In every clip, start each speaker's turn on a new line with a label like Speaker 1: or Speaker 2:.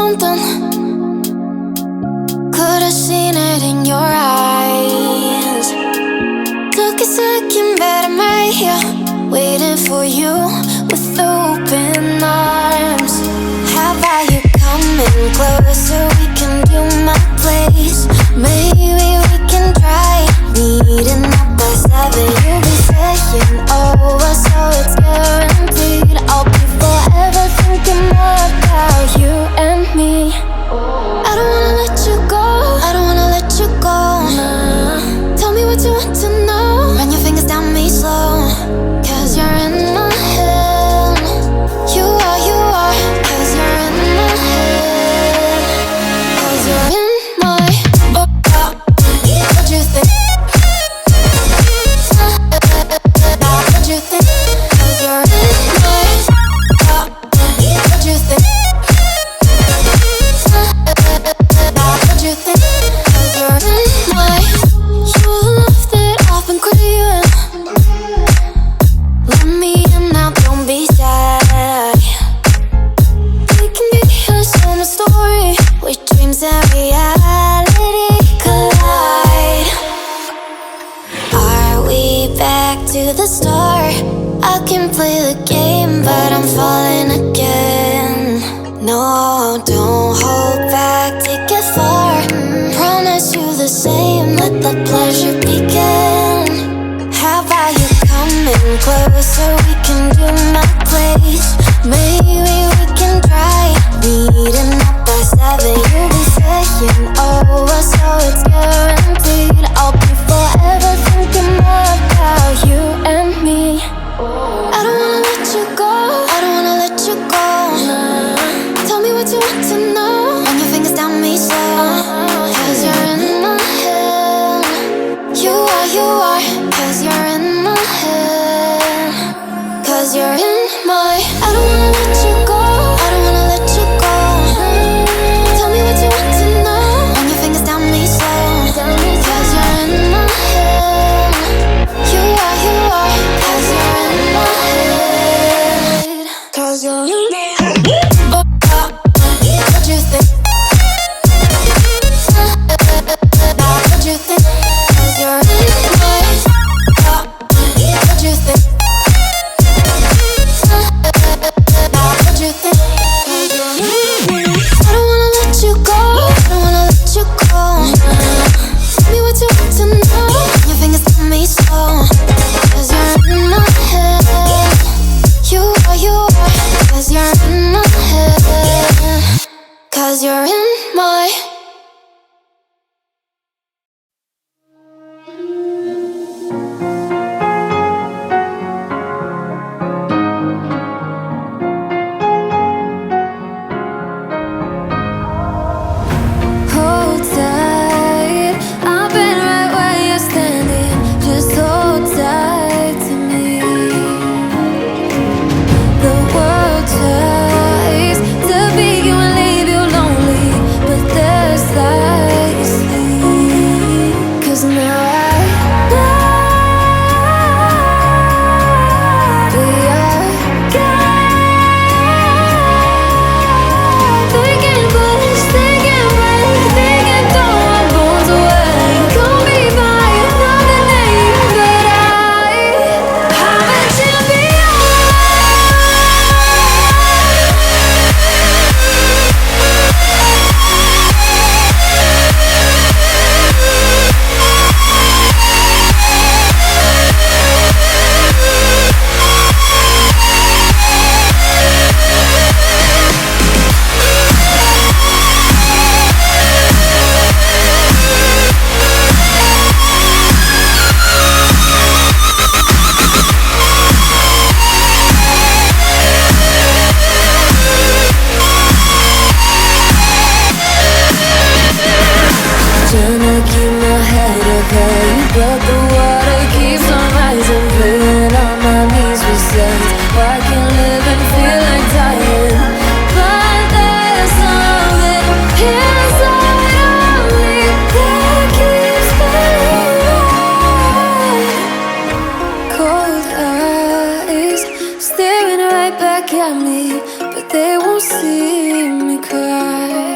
Speaker 1: something. Could've seen it in your eyes. Took a second, but I'm right here, waiting for you with open arms. How about you coming closer? We can do my place. Maybe we can try meeting up by 7. You'll be saying over, so it's guaranteed. I'll be forever thinking more about you and me. I don't wanna let you go, I don't wanna let you go, nah. Tell me what you want to know, run your fingers down me slow. Cause you're in my head. You are, cause you're in my head. Cause you're in my what you think? What you think? Cause you're in my what you think? What you think? Cause you're in my you're the love that I've been craving. Let me in now, don't be shy. We can get here, show my story, where dreams and reality collide. Are we back to the start? I can play the game, but I'm falling again. No, don't hold back, take it far. Promise you the same, let the pleasure begin. How about you coming closer? We can do my place. Maybe we can try meeting up by 7. You'll be saying over, so it's guaranteed. I'll be forever thinking more about you and me. I don't wanna let you go, I don't wanna let you go, nah. Tell me what you want to know, run your fingers down me slow. Cause you're in my head. You are, cause you're in my head. Cause you're in my I don't wanna let you go, I don't wanna let you go. Tell me what you want to know, run your fingers down me slow. Cause you're in my head. You are, cause you're in my head. Cause you're in my head. What you think? What you think? Cause you're in my what you think? What you think? Cause you're in my I don't wanna let you go, I don't wanna let you go, nah. Tell me what you want to know, your fingers tell me so. Cause you're in my head. You are, cause you're in my head. Cause you're in my hold tight. I've been right where you're standing. Just hold tight to me. The world tries to beat you and leave you lonely, but there's light you see. Cause now I know we are they can push, they can break, they can throw our bones away. Call me by another name, but I'm a champion. Trying to keep my head up high, but the water keeps on rising, pulling on my knees with signs. I can live and feel like dying, but there's something inside of me that keeps me alive. Cold eyes staring right back at me, but they won't see me cry.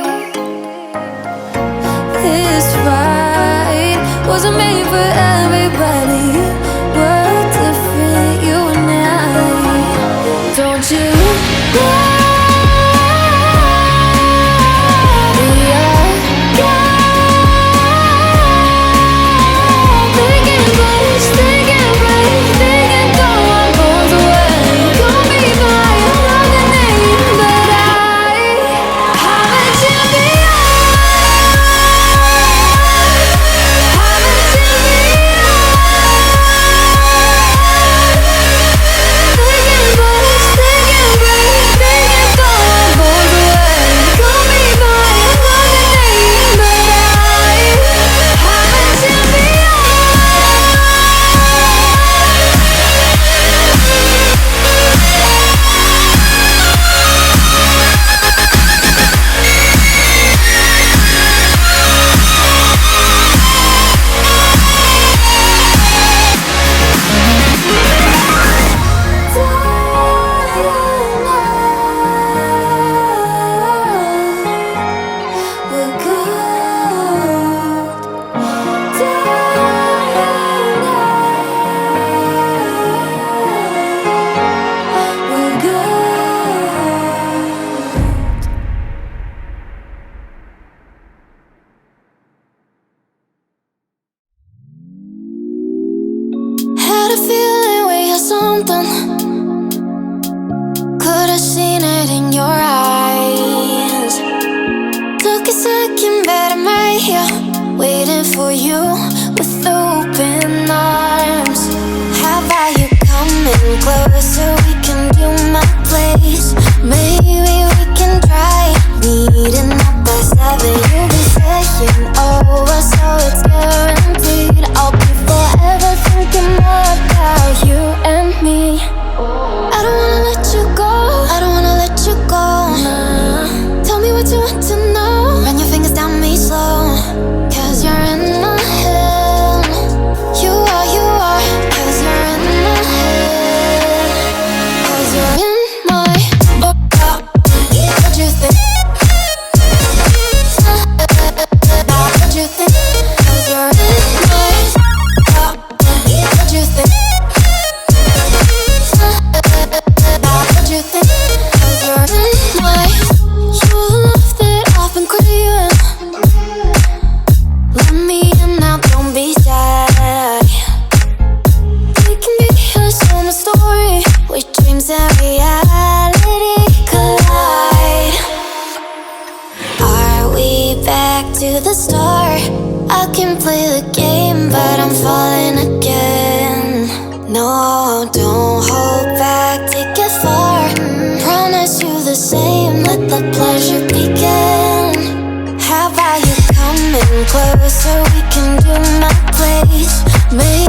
Speaker 1: seen it in your eyes. Took a second, but I'm right here, waiting for you with open arms. How about you coming closer? We can do my place. Maybe we can try meeting up by 7. You'll be saying over, so it's guaranteed. I'll be forever thinking more about you and me. I don't wanna let you go, I don't wanna let you go. Nah. Tell me what you want to know. Run your fingers down me slow, 'cause you're in my head. You are, 'cause you're in my head. 'Cause you're in my what you think? What you think? 'Cause you're in my what you think? What you think? 'Cause you're in my your love that I've been craving. Let me in now, don't be shy. We can be a summer story where dreams and reality collide. Are we back to the start? I can play the game, but I'm falling again. No, don't hold back, take it far. Promise you the same, let the pleasure begin. How about you coming closer? We can do my place. Maybe